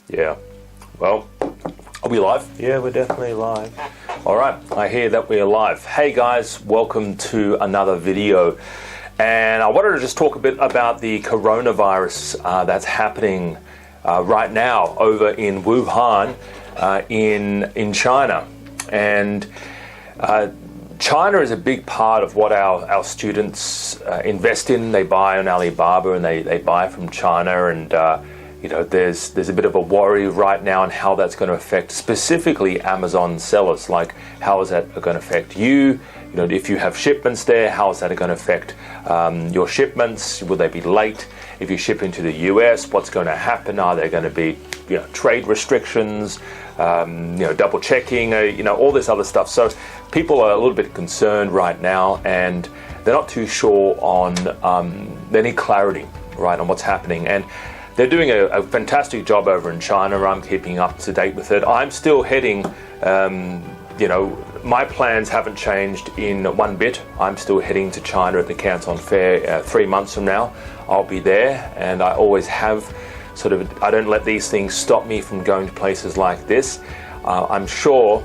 Yeah. Well, are we live? Yeah, we're definitely live. All right, I hear that we're live. Hey guys, welcome to another video. And I wanted to just talk a bit about the coronavirus that's happening right now over in Wuhan in China. And China is a big part of what our students invest in. They buy on Alibaba and they buy from China, and you know, there's a bit of a worry right now on how that's going to affect specifically Amazon sellers. Like, how is that going to affect you? You know, if you have shipments there, how is that going to affect your shipments? Will they be late? If you ship into the US, what's going to happen? Are there going to be, you know, trade restrictions? You know, double checking, you know, all this other stuff. So people are a little bit concerned right now, and they're not too sure on any clarity, right, on what's happening. And they're doing a fantastic job over in China. I'm keeping up to date with it. I'm still heading, you know, my plans haven't changed in one bit. I'm still heading to China at the Canton Fair 3 months from now. I'll be there, and I always have. Sort of, I don't let these things stop me from going to places like this. I'm sure,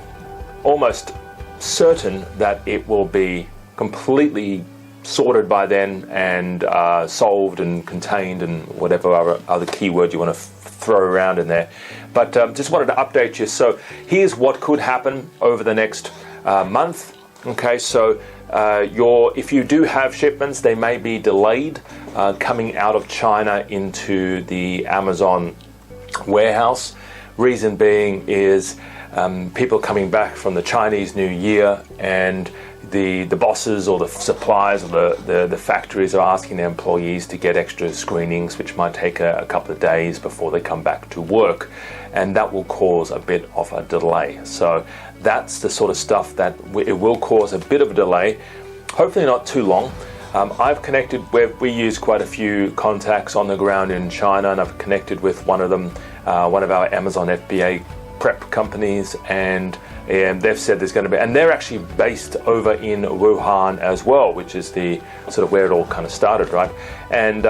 almost certain, that it will be completely sorted by then and solved and contained and whatever other keyword you want to throw around in there. But just wanted to update you. So here's what could happen over the next month. Okay, so if you do have shipments, they may be delayed coming out of China into the Amazon warehouse. Reason being is people coming back from the Chinese New Year, and the bosses or the suppliers or the factories are asking their employees to get extra screenings, which might take a couple of days before they come back to work, and that will cause a bit of a delay. So that's the sort of stuff that it will cause a bit of a delay, hopefully not too long. I've connected we use quite a few contacts on the ground in China, and I've connected with one of them, one of our Amazon FBA prep companies, and they've said there's going to be, and they're actually based over in Wuhan as well, which is the sort of where it all kind of started, right? And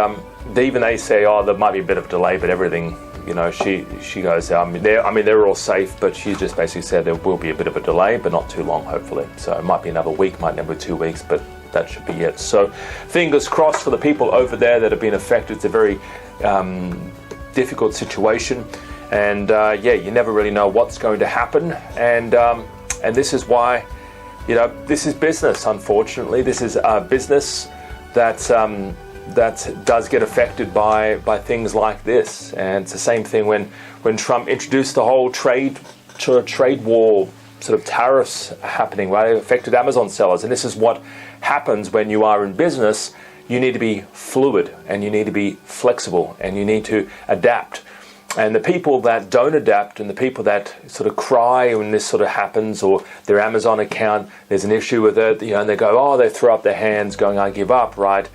they say, oh, there might be a bit of delay, but everything, you know, she goes, they're all safe, but she just basically said there will be a bit of a delay, but not too long, hopefully. So it might be another week, might be 2 weeks, but that should be it. So fingers crossed for the people over there that have been affected. It's a very difficult situation, and yeah, you never really know what's going to happen. And this is why, you know, this is business. Unfortunately, this is a business that does get affected by things like this. And it's the same thing when Trump introduced the whole trade war sort of tariffs happening, right? It affected Amazon sellers. And this is what happens when you are in business. You need to be fluid, and you need to be flexible, and you need to adapt. And the people that don't adapt, and the people that sort of cry when this sort of happens, or their Amazon account, there's an issue with it, you know, and they go, oh, they throw up their hands going, I give up, right?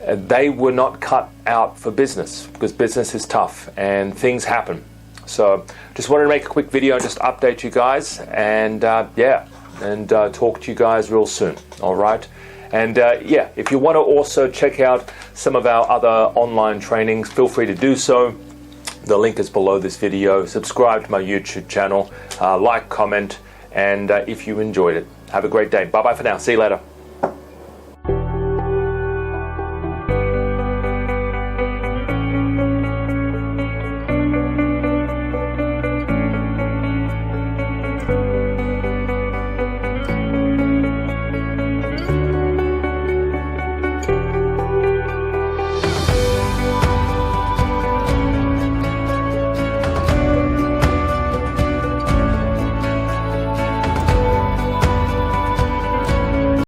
They were not cut out for business, because business is tough and things happen. So just wanted to make a quick video and just update you guys, and talk to you guys real soon. All right. And yeah, if you want to also check out some of our other online trainings, feel free to do so. The link is below this video. Subscribe to my YouTube channel, like, comment, and if you enjoyed it, have a great day. Bye-bye for now. See you later.